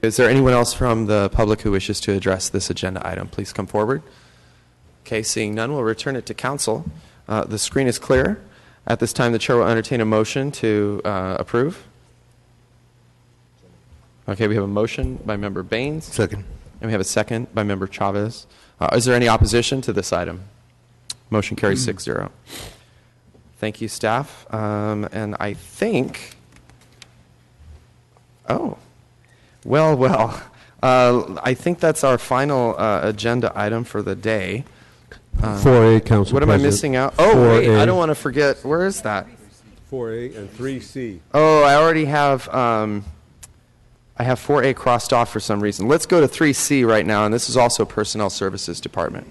Speaker 3: Is there anyone else from the public who wishes to address this agenda item? Please come forward. Okay, seeing none, we'll return it to council. The screen is clear. At this time, the chair will entertain a motion to approve. Okay, we have a motion by Member Baines.
Speaker 7: Second.
Speaker 3: And we have a second by Member Chavez. Is there any opposition to this item? Motion carries 6-0. Thank you, staff. And I think, I think that's our final agenda item for the day.
Speaker 5: 4A, Council
Speaker 3: What am I
Speaker 5: President.
Speaker 3: missing out? Oh,
Speaker 5: 4A.
Speaker 3: wait, I don't want to forget. Where is that?
Speaker 5: 4A and 3C.
Speaker 3: Oh, I already have, I have 4A crossed off for some reason. Let's go to 3C right now, and this is also Personnel Services Department.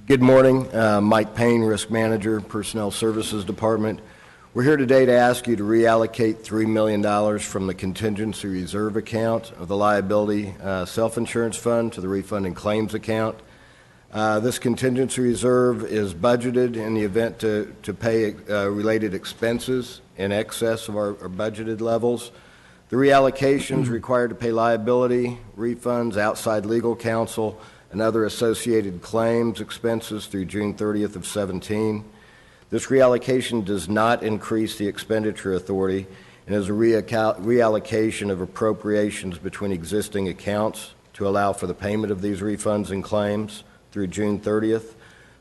Speaker 16: Good morning. Mike Payne, Risk Manager, Personnel Services Department. We're here today to ask you to reallocate $3 million from the contingency reserve account of the liability self-insurance fund to the refund and claims account. This contingency reserve is budgeted in the event to pay related expenses in excess of our budgeted levels. The reallocation is required to pay liability, refunds, outside legal counsel, and other associated claims expenses through June 30th of 17. This reallocation does not increase the expenditure authority and is a reallocation of appropriations between existing accounts to allow for the payment of these refunds and claims through June 30th.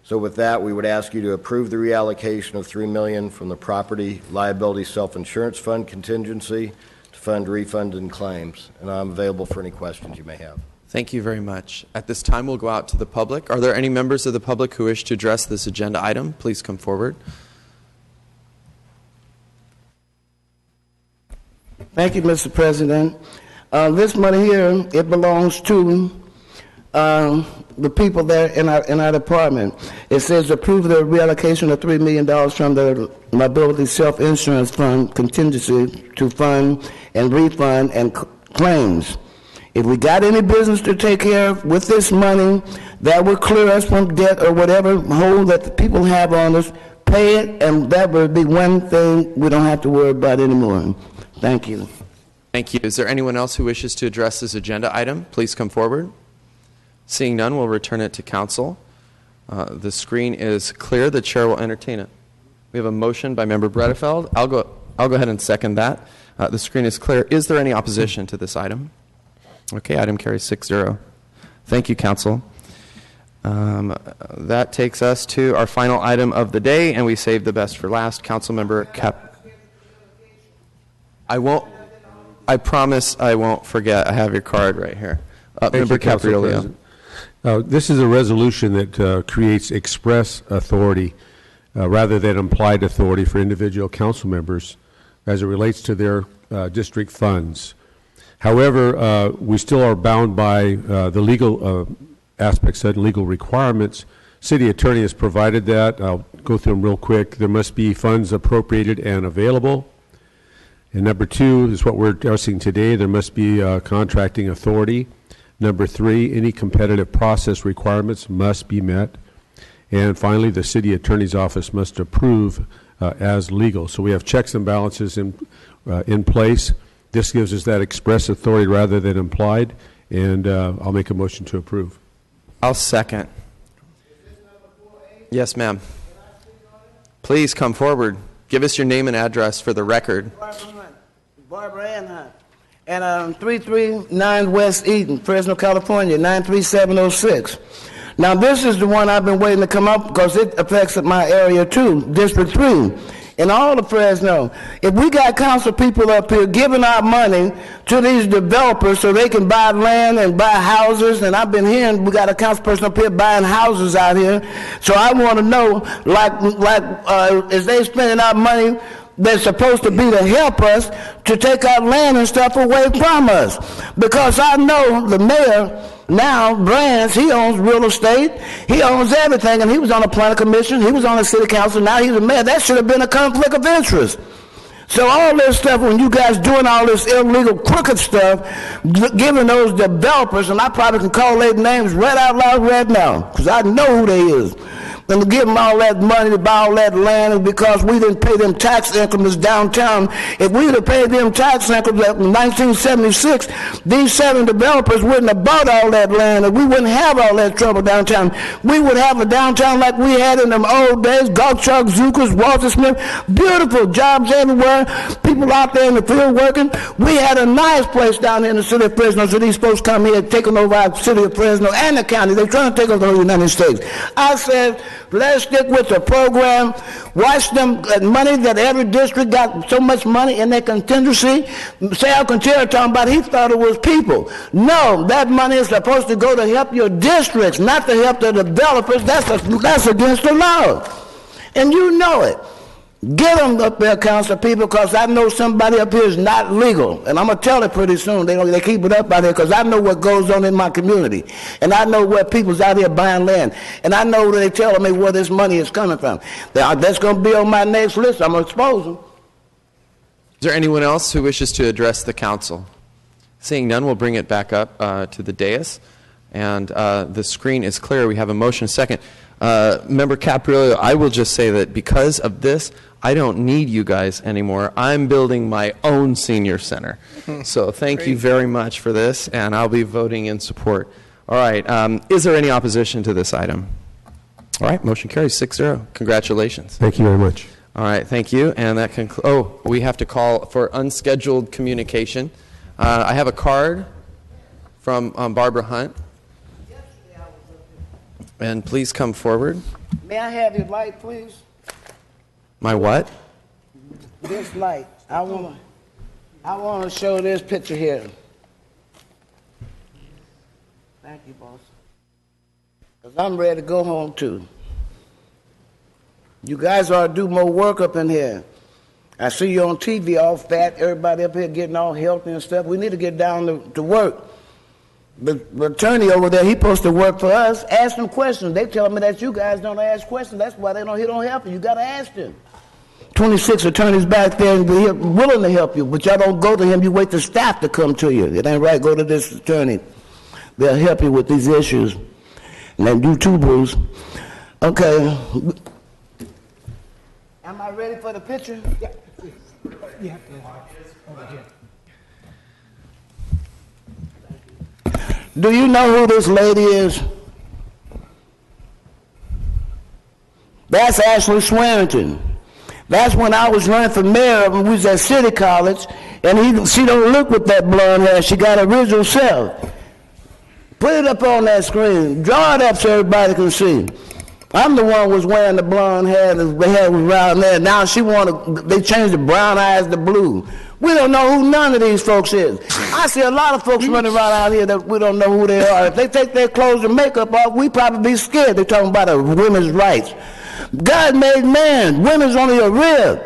Speaker 16: So with that, we would ask you to approve the reallocation of $3 million from the Property Liability Self-Insurance Fund contingency to fund refunds and claims. And I'm available for any questions you may have.
Speaker 3: Thank you very much. At this time, we'll go out to the public. Are there any members of the public who wish to address this agenda item? Please come forward.
Speaker 15: Thank you, Mr. President. This money here, it belongs to the people there in our department. It says approve the reallocation of $3 million from the liability self-insurance fund contingency to fund and refund and claims. If we got any business to take care of with this money, that would clear us from debt or whatever hold that the people have on us, pay it, and that would be one thing we don't have to worry about anymore. Thank you.
Speaker 3: Thank you. Is there anyone else who wishes to address this agenda item? Please come forward. Seeing none, we'll return it to council. The screen is clear. The chair will entertain it. We have a motion by Member Bredefeld. I'll go ahead and second that. The screen is clear. Is there any opposition to this item? Okay, item carries 6-0. Thank you, council. That takes us to our final item of the day, and we saved the best for last. Councilmember I promise I won't forget. I have your card right here. Member Capriolio.
Speaker 5: This is a resolution that creates express authority rather than implied authority for individual council members as it relates to their district funds. However, we still are bound by the legal aspects and legal requirements. City attorney has provided that. I'll go through them real quick. There must be funds appropriated and available. And number 2 is what we're addressing today. There must be contracting authority. Number 3, any competitive process requirements must be met. And finally, the city attorney's office must approve as legal. So we have checks and balances in place. This gives us that express authority rather than implied. And I'll make a motion to approve.
Speaker 3: I'll second. Yes, ma'am. Please come forward. Give us your name and address for the record.
Speaker 15: Barbara Ann Hunt. And 339 West Eden, Fresno, California, 93706. Now, this is the one I've been waiting to come up because it affects my area too, District 3. In all of Fresno, if we got council people up here giving our money to these developers so they can buy land and buy houses, and I've been hearing we got a council person up here buying houses out here, so I want to know, is they spending our money that's supposed to be to help us to take our land and stuff away from us? Because I know the mayor now, Brands, he owns real estate, he owns everything, and he was on a planning commission, he was on the city council, now he's a mayor. That should have been a conflict of interest. So all this stuff, when you guys doing all this illegal crooked stuff, giving those developers, and I probably can call their names right out loud right now, because I know who they is, and to give them all that money to buy all that land because we didn't pay them tax increments downtown. If we would have paid them tax increments in 1976, these 7 developers wouldn't have bought all that land, and we wouldn't have all that trouble downtown. We would have a downtown like we had in them old days, Gulfchuk, Zukas, Walter Smith, beautiful jobs everywhere, people out there in the field working. We had a nice place down here in the city of Fresno, so these folks come here taking over our city of Fresno and the county. They're trying to take over the United States. I said, let's stick with the program. Watch them money that every district got so much money in their contingency. Sal Quintero talking about he thought it was people. No, that money is supposed to go to help your districts, not to help the developers. That's against the law. And you know it. Get them up there, council people, because I know somebody up here is not legal. And I'm going to tell it pretty soon. They keep it up out here because I know what goes on in my community. And I know where people's out here buying land. And I know they telling me where this money is coming from. That's going to be on my next list. I'm going to expose them.
Speaker 3: Is there anyone else who wishes to address the council? Seeing none, we'll bring it back up to the dais. And the screen is clear. We have a motion second. Member Caprillo, I will just say that because of this, I don't need you guys anymore. I'm building my own senior center. So thank you very much for this, and I'll be voting in support. All right. Is there any opposition to this item? All right. Motion carries 6-0. Congratulations.
Speaker 5: Thank you very much.
Speaker 3: All right. Thank you. And that concludes. Oh, we have to call for unscheduled communication. I have a card from Barbara Hunt. And please come forward.
Speaker 15: May I have your light, please?
Speaker 3: My what?
Speaker 15: This light. I want to show this picture here. Thank you, boss. Because I'm ready to go home, too. You guys ought to do more work up in here. I see you on TV all fat, everybody up here getting all healthy and stuff. We need to get down to work. The attorney over there, he supposed to work for us. Ask them questions. They tell me that you guys don't ask questions. That's why he don't help you. You got to ask them. 26 attorneys back there and they're willing to help you, but y'all don't go to him. You wait for staff to come to you. It ain't right. Go to this attorney. They'll help you with these issues. And then you too, Bruce. Okay. Am I ready for the picture?
Speaker 12: Yeah. You have to over here.
Speaker 15: Do you know who this lady is? That's Ashley Swearington. That's when I was running for mayor when we was at City College, and she don't look with that blonde hair. She got her original self. Put it up on that screen. Draw it up so everybody can see. I'm the one who was wearing the blonde hair, the hair was around there. Now they changed the brown eyes to blue. We don't know who none of these folks is. I see a lot of folks running around out here that we don't know who they are. If they take their clothes and makeup off, we probably be scared. They're talking about women's rights. God made man. Women's only a rib.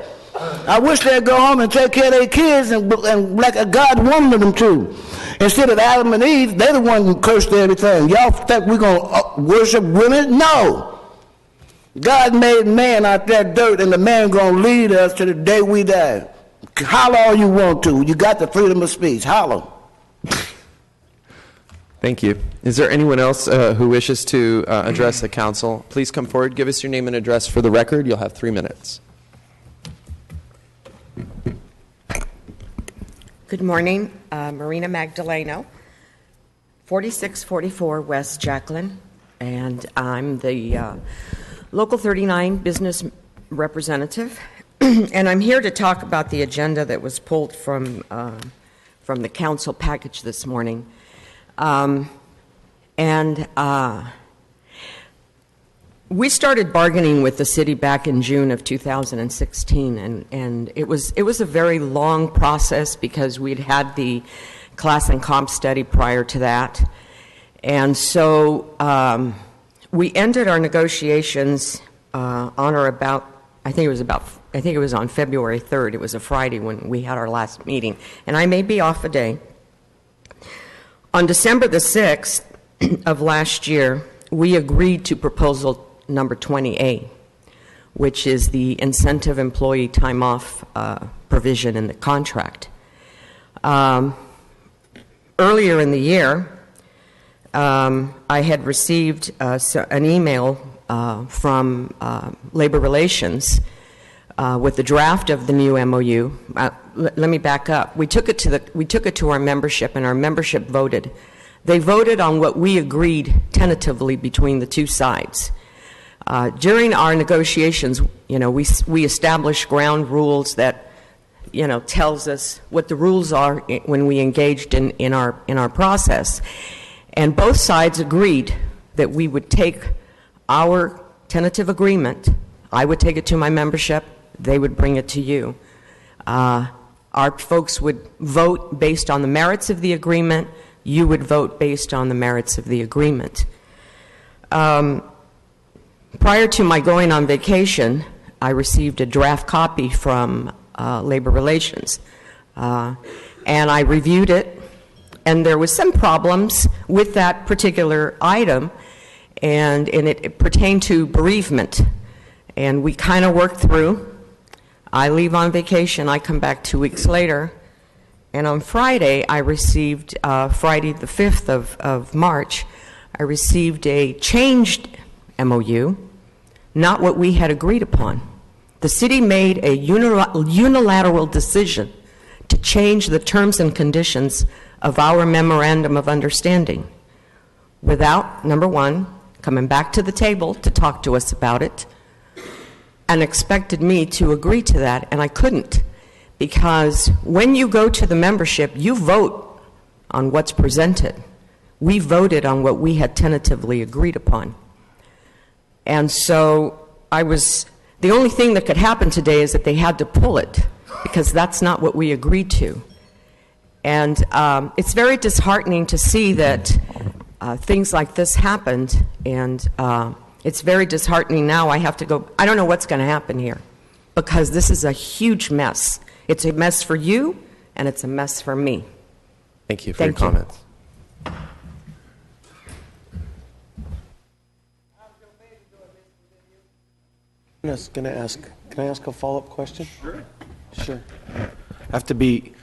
Speaker 15: I wish they'd go home and take care of their kids and like a God wanted them to. Instead of Adam and Eve, they're the ones who cursed everything. Y'all think we're going to worship women? No. God made man out there dirt, and the man going to lead us to the day we die. Holler all you want to. You got the freedom of speech. Holler.
Speaker 3: Thank you. Is there anyone else who wishes to address the council? Please come forward. Give us your name and address for the record. You'll have 3 minutes.
Speaker 19: Good morning. Marina Magdaleno, 4644 West Jacqueline, and I'm the Local 39 business representative. And I'm here to talk about the agenda that was pulled from the council package this morning. We started bargaining with the city back in June of 2016, and it was a very long process because we'd had the class and comp study prior to that. And so we ended our negotiations on or about, I think it was on February 3rd. It was a Friday when we had our last meeting, and I may be off a day. On December the 6th of last year, we agreed to proposal number 20A, which is the incentive employee time off provision in the contract. Earlier in the year, I had received an email from Labor Relations with the draft of the new MOU. Let me back up. We took it to our membership, and our membership voted. They voted on what we agreed tentatively between the two sides. During our negotiations, we established ground rules that, tells us what the rules are when we engaged in our process. And both sides agreed that we would take our tentative agreement. I would take it to my membership. They would bring it to you. Our folks would vote based on the merits of the agreement. You would vote based on the merits of the agreement. Prior to my going on vacation, I received a draft copy from Labor Relations, and I reviewed it, and there was some problems with that particular item, and it pertained to bereavement, and we kind of worked through. I leave on vacation, I come back 2 weeks later, and on Friday, I received, Friday the 5th of March, I received a changed MOU, not what we had agreed upon. The city made a unilateral decision to change the terms and conditions of our memorandum of understanding without, number one, coming back to the table to talk to us about it, and expected me to agree to that, and I couldn't, because when you go to the membership, you vote on what's presented. We voted on what we had tentatively agreed upon. And so the only thing that could happen today is that they had to pull it, because that's not what we agreed to. And it's very disheartening to see that things like this happened, and it's very disheartening now. I have to go, I don't know what's going to happen here, because this is a huge mess. It's a mess for you, and it's a mess for me.
Speaker 3: Thank you for your
Speaker 19: Thank you.
Speaker 3: comments.
Speaker 10: Can I ask a follow-up question? Sure. Have to be.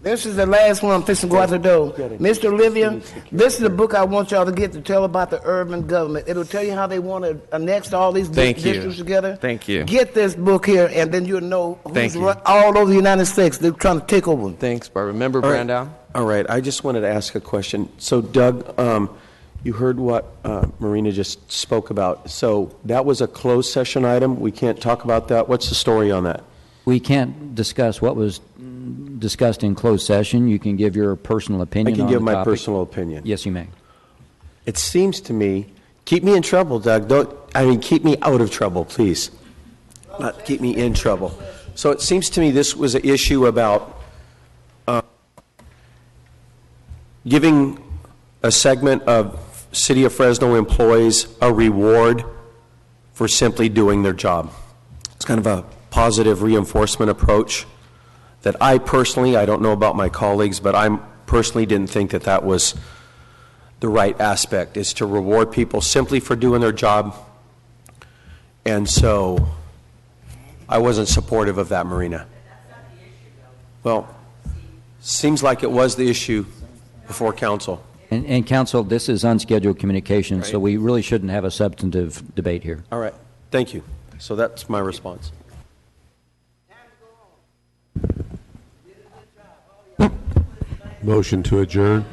Speaker 15: This is the last one I'm fixing to go out the door. Mr. Olivia, this is the book I want y'all to get to tell about the urban government. It'll tell you how they want to annex all these
Speaker 3: Thank you.
Speaker 15: districts together.
Speaker 3: Thank you.
Speaker 15: Get this book here, and then you'll know
Speaker 3: Thank
Speaker 15: who's
Speaker 3: you.
Speaker 15: all over the United States. They're trying to take over.
Speaker 3: Thanks, Barbara. Member
Speaker 10: All right.
Speaker 3: Brandow?
Speaker 10: All right, I just wanted to ask a question. So, Doug, you heard what Marina just spoke about. So that was a closed session item. We can't talk about that. What's the story on that?
Speaker 11: We can't discuss what was discussed in closed session. You can give your personal opinion
Speaker 10: I can
Speaker 11: on
Speaker 10: give
Speaker 11: the
Speaker 10: my
Speaker 11: topic.
Speaker 10: personal opinion.
Speaker 11: Yes, you may.
Speaker 10: It seems to me, keep me in trouble, Doug. Keep me out of trouble, please. Not keep me in trouble. So it seems to me this was an issue about giving a segment of City of Fresno employees a reward for simply doing their job. It's kind of a positive reinforcement approach that I personally, I don't know about my colleagues, but I personally didn't think that that was the right aspect, is to reward people simply for doing their job. And so I wasn't supportive of that, Marina. Well, seems like it was the issue before council.
Speaker 11: And council, this is unscheduled communication, so we really shouldn't have a substantive debate here.
Speaker 10: All right, thank you. So that's my response.
Speaker 5: Motion to adjourn.